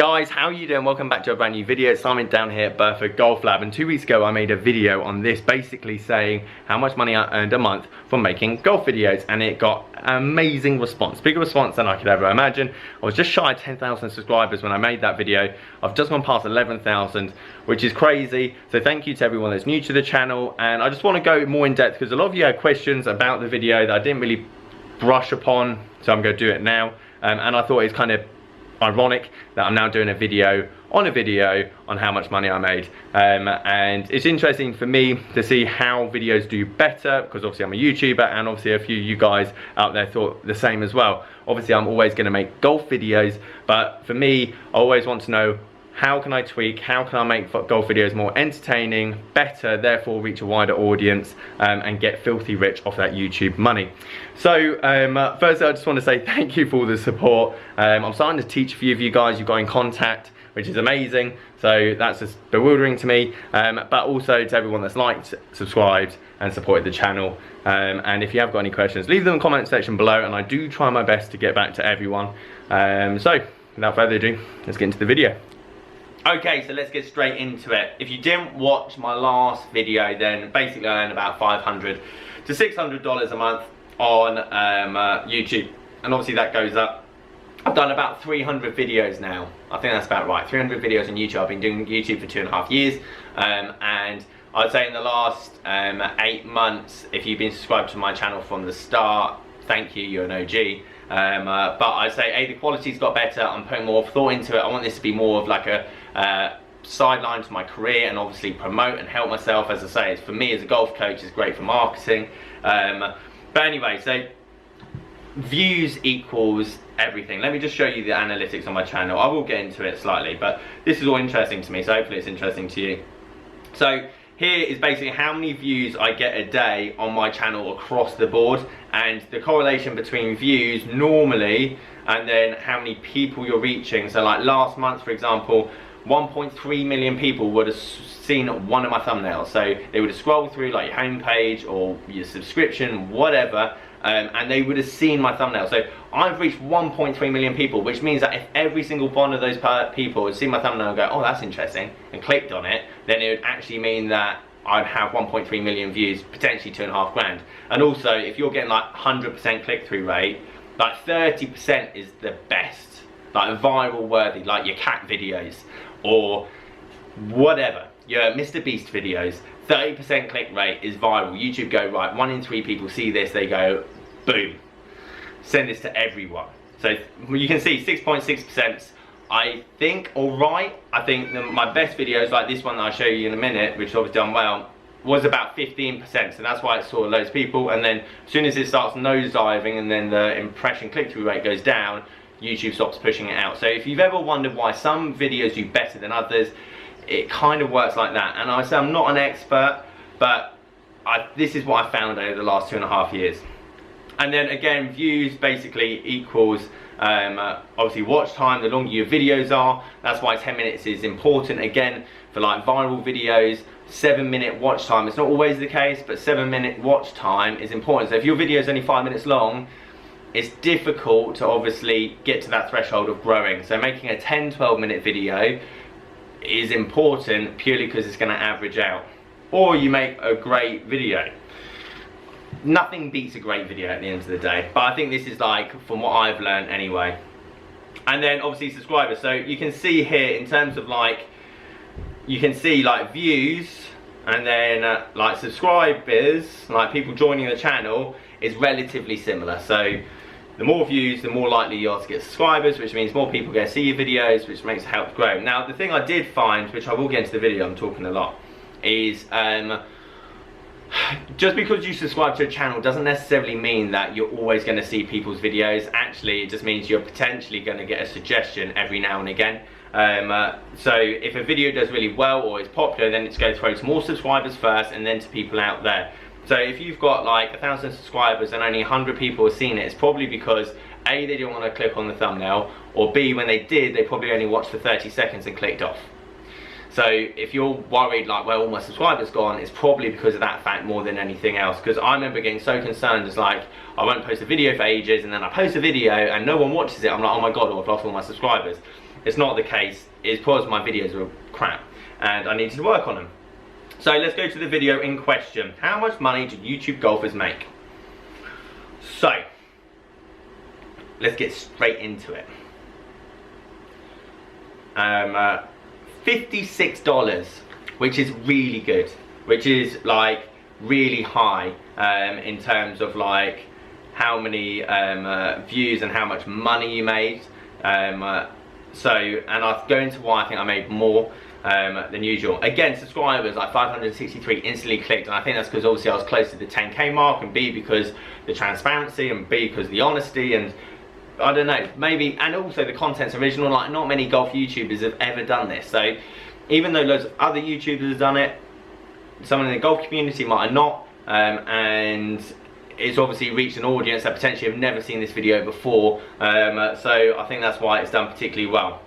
Guys, how are you doing? Welcome back to a brand new video. It's Simon down here at Burford Golf Lab, and 2 weeks ago I made a video on this basically saying how much money I earned a month from making golf videos, and it got an amazing response, bigger response than I could ever imagine. I was just shy of 10,000 subscribers when I made that video. I've just gone past 11,000, which is crazy. So thank you to everyone that's new to the channel, and I just want to go more in depth because a lot of you had questions about the video that I didn't really brush upon, so I'm going to do it now. And I thought it's kind of ironic that I'm now doing a video on how much money I made, and it's interesting for me to see how videos do better, because obviously I'm a YouTuber, and obviously a few of you guys out there thought the same as well. Obviously I'm always going to make golf videos, but for me I always want to know, how can I tweak, how can I make golf videos more entertaining, better, therefore reach a wider audience, and get filthy rich off that YouTube money. So firstly I just want to say thank you for all the support. I'm starting to teach a few of you guys, you've got in contact, which is amazing, so that's just bewildering to me, but also to everyone that's liked, subscribed and supported the channel, and if you have got any questions, leave them in the comment section below, and I do try my best to get back to everyone. So without further ado, let's get into the video. Okay, so let's get straight into it. If you didn't watch my last video, then basically I earn about $500 to $600 a month on YouTube, and obviously that goes up. I've done about 300 videos now. I think that's about right. 300 videos on YouTube. I've been doing YouTube for 2.5 years, and I'd say in the last 8 months, if you've been subscribed to my channel from the start, thank you, you're an OG. But I'd say the quality's got better. I'm putting more thought into it. I want this to be more of like a sideline to my career, and obviously promote and help myself. As I say, it's, for me as a golf coach, it's great for marketing. But anyway, so views equals everything. Let me just show you the analytics on my channel. I will get into it slightly, but this is all interesting to me, so hopefully it's interesting to you. So here is basically how many views I get a day on my channel across the board, and the correlation between views normally and then how many people you're reaching. So like last month, for example, 1.3 million people would have seen one of my thumbnails. So they would have scrolled through like your homepage or your subscription, whatever, and they would have seen my thumbnail. So I've reached 1.3 million people, which means that if every single one of those people had seen my thumbnail and go, oh that's interesting, and clicked on it, then it would actually mean that I'd have 1.3 million views, potentially 2.5 grand. And also, if you're getting like 100% click-through rate, like 30% is the best, like viral worthy, like your cat videos or whatever, your Mr. Beast videos. 30% click rate is viral. YouTube go, right, 1 in 3 people see this, they go, boom, send this to everyone. So you can see 6.6%, I think, alright. I think my best videos, like this one that I'll show you in a minute, which obviously done well, was about 15%, so that's why it saw loads of people. And then as soon as it starts nosediving and then the impression click-through rate goes down, YouTube stops pushing it out. So if you've ever wondered why some videos do better than others, it kind of works like that. And I say I'm not an expert, but this is what I found over the last 2.5 years. And then again, views basically equals obviously watch time. The longer your videos are, that's why 10 minutes is important. Again, for like viral videos, 7-minute watch time. It's not always the case, but 7-minute watch time is important. So if your video is only 5 minutes long, it's difficult to obviously get to that threshold of growing. So making a 10-12 minute video is important purely because it's going to average out. Or you make a great video. Nothing beats a great video at the end of the day, but I think this is like from what I've learned anyway. And then obviously subscribers. So you can see here in terms of like, you can see like views, and then like subscribers, like people joining the channel, is relatively similar. So the more views, the more likely you are to get subscribers, which means more people are going to see your videos, which makes it help grow. Now the thing I did find, which I will get into the video, I'm talking a lot, is just because you subscribe to a channel doesn't necessarily mean that you're always going to see people's videos. Actually, it just means you're potentially going to get a suggestion every now and again. So if a video does really well or is popular, then it's going to throw to more subscribers first and then to people out there. So if you've got like 1,000 subscribers and only 100 people have seen it, it's probably because A, they didn't want to click on the thumbnail, or B, when they did, they probably only watched for 30 seconds and clicked off. So if you're worried like, well, all my subscribers gone, it's probably because of that fact more than anything else. Because I remember getting so concerned, it's like, I won't post a video for ages, and then I post a video and no one watches it. I'm like, oh my god, I've lost all my subscribers. It's not the case. It's because my videos were crap and I needed to work on them. So let's go to the video in question. How much money do YouTube golfers make? So let's get straight into it. $56, which is really good, which is like really high in terms of like how many views and how much money you made. And I'll go into why I think I made more than usual. Again, subscribers, like 563 instantly clicked, and I think that's because obviously I was close to the 10k mark, and B, because the transparency, and B, because the honesty, and I don't know, maybe, and also the content's original. Like, not many golf YouTubers have ever done this, so even though loads of other YouTubers have done it, someone in the golf community might have not, and it's obviously reached an audience that potentially have never seen this video before, so I think that's why it's done particularly well.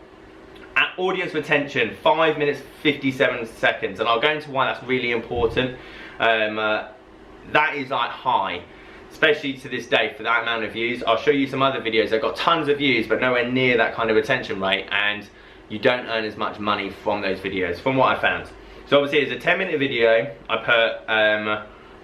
At audience retention, 5 minutes 57 seconds, and I'll go into why that's really important. That is like high, especially to this day, for that amount of views. I'll show you some other videos that got tons of views but nowhere near that kind of retention rate, and you don't earn as much money from those videos, from what I found. So obviously it's a 10-minute video. I put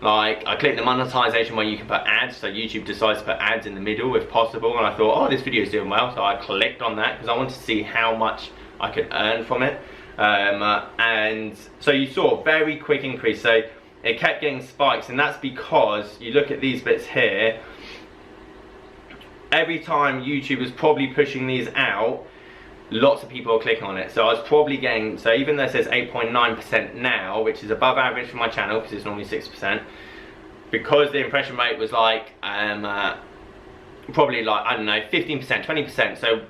I clicked the monetization where you can put ads, so YouTube decides to put ads in the middle if possible, and I thought, oh, this video is doing well, so I clicked on that because I wanted to see how much I could earn from it. And so you saw a very quick increase, so it kept getting spikes, and that's because you look at these bits here. Every time YouTube was probably pushing these out, lots of people are clicking on it. So I was probably getting, so even though it says 8.9% now, which is above average for my channel because it's normally 6%, because the impression rate was like probably like, I don't know, 15%, 20%, so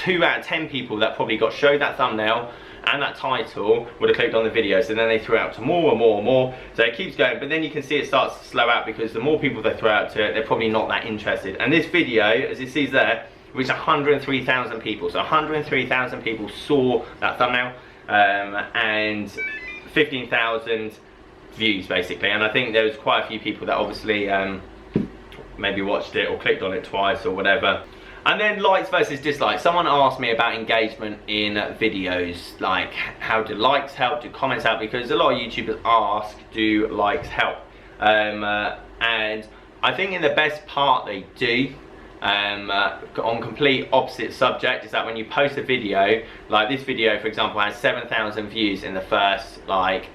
2 out of 10 people that probably got showed that thumbnail and that title would have clicked on the video, so then they threw out to more and more and more, so it keeps going. But then you can see it starts to slow out because the more people they throw out to it, they're probably not that interested. And this video, as it sees there, reached 103,000 people, so 103,000 people saw that thumbnail, and 15,000 views basically. And I think there was quite a few people that obviously maybe watched it or clicked on it twice or whatever. And then likes versus dislikes. Someone asked me about engagement in videos, like how do likes help, do comments help, because a lot of YouTubers ask, do likes help? And I think in the best part they do. On complete opposite subject is that when you post a video, like this video for example has 7,000 views in the first like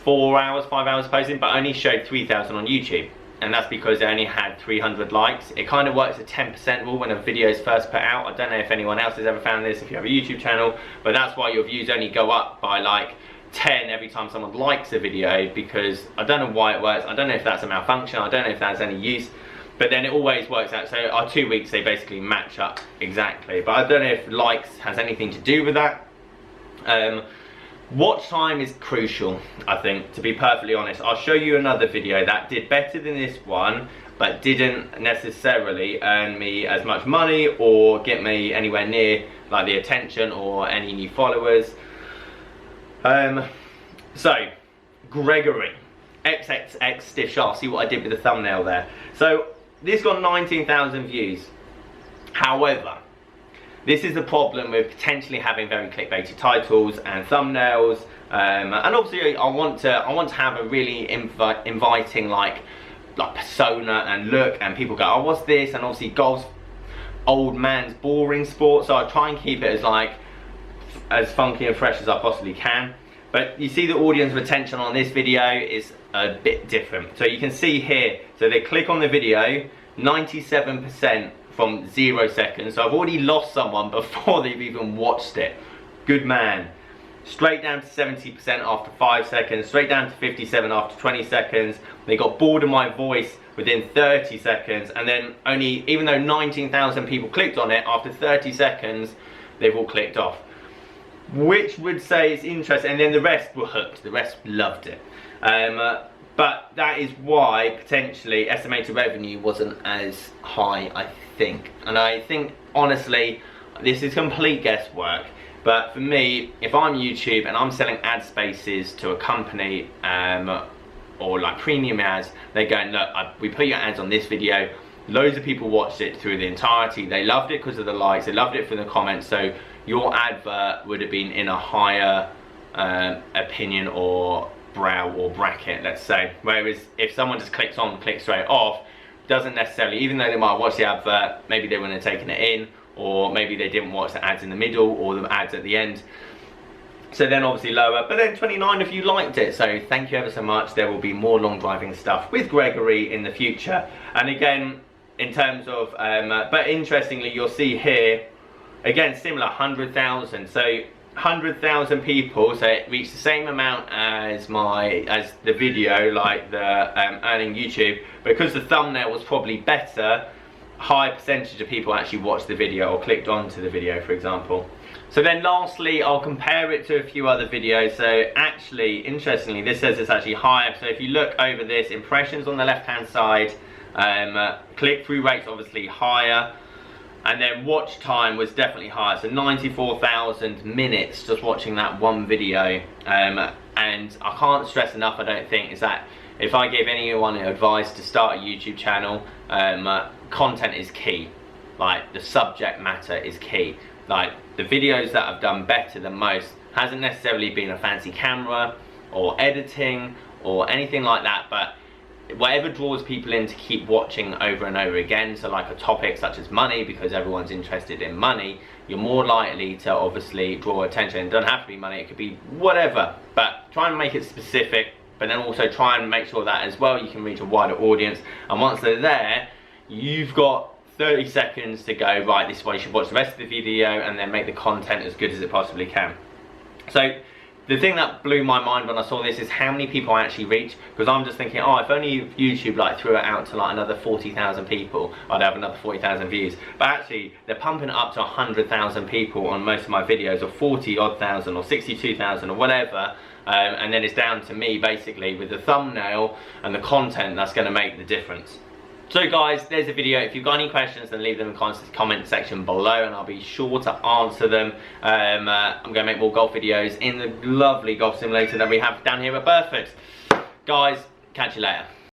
4 hours, 5 hours posting, but only showed 3,000 on YouTube. And that's because it only had 300 likes. It kind of works a 10% rule when a video is first put out. I don't know if anyone else has ever found this if you have a YouTube channel, but that's why your views only go up by like 10 every time someone likes a video, because I don't know why it works. I don't know if that's a malfunction, I don't know if that's any use, but then it always works out. So our 2 weeks, they basically match up exactly. But I don't know if likes has anything to do with that. Watch time is crucial, I think, to be perfectly honest. I'll show you another video that did better than this one, but didn't necessarily earn me as much money or get me anywhere near like the attention or any new followers. So, Gregory, XXX Stiff Shaft, see what I did with the thumbnail there. So, this got 19,000 views. However, this is the problem with potentially having very clickbaity titles and thumbnails, and obviously I want to have a really inviting like persona and look, and people go, oh, what's this? And obviously golf's old man's boring sport, so I try and keep it as funky and fresh as I possibly can. But you see the audience retention on this video is a bit different. So you can see here, so they click on the video, 97% from 0 seconds. So I've already lost someone before they've even watched it. Good man. Straight down to 70% after 5 seconds, straight down to 57 after 20 seconds. They got bored of my voice within 30 seconds, and then only, even though 19,000 people clicked on it, after 30 seconds, they've all clicked off. Which would say it's interesting, and then the rest were hooked, the rest loved it. But that is why potentially estimated revenue wasn't as high, I think. And I think, honestly, this is complete guesswork. But for me, if I'm YouTube and I'm selling ad spaces to a company, or like premium ads, they're going, look, we put your ads on this video, loads of people watched it through the entirety, they loved it because of the likes, they loved it for the comments, so your advert would have been in a higher opinion or brow or bracket, let's say. Whereas if someone just clicks on, clicks straight off, doesn't necessarily, even though they might watch the advert, maybe they wouldn't have taken it in, or maybe they didn't watch the ads in the middle or the ads at the end. So then obviously lower, but then 29 if you liked it. So thank you ever so much. There will be more long driving stuff with Gregory in the future. And again, in terms of, but interestingly, you'll see here, again, similar, 100,000. So 100,000 people, so it reached the same amount as the video, like the earning YouTube, because the thumbnail was probably better. High percentage of people actually watched the video or clicked onto the video, for example. So then lastly, I'll compare it to a few other videos. So actually, interestingly, this says it's actually higher. So if you look over this, impressions on the left hand side, click-through rates obviously higher, and then watch time was definitely higher. So 94,000 minutes just watching that one video. And I can't stress enough, I don't think, is that if I gave anyone advice to start a YouTube channel, content is key. Like, the subject matter is key. Like, the videos that I've done better than most hasn't necessarily been a fancy camera or editing or anything like that, but whatever draws people in to keep watching over and over again. So like a topic such as money, because everyone's interested in money, you're more likely to obviously draw attention. It doesn't have to be money, it could be whatever, but try and make it specific, but then also try and make sure that as well you can reach a wider audience. And once they're there, you've got 30 seconds to go, right, this is why you should watch the rest of the video, and then make the content as good as it possibly can. So the thing that blew my mind when I saw this is how many people I actually reach, because I'm just thinking, oh, if only YouTube like threw it out to like another 40,000 people, I'd have another 40,000 views. But actually, they're pumping it up to 100,000 people on most of my videos, or 40-odd thousand, or 62,000, or whatever. And then it's down to me, basically, with the thumbnail and the content that's going to make the difference. So guys, there's the video. If you've got any questions, then leave them in the comment section below, and I'll be sure to answer them. I'm going to make more golf videos in the lovely golf simulator that we have down here at Burford. Guys, catch you later.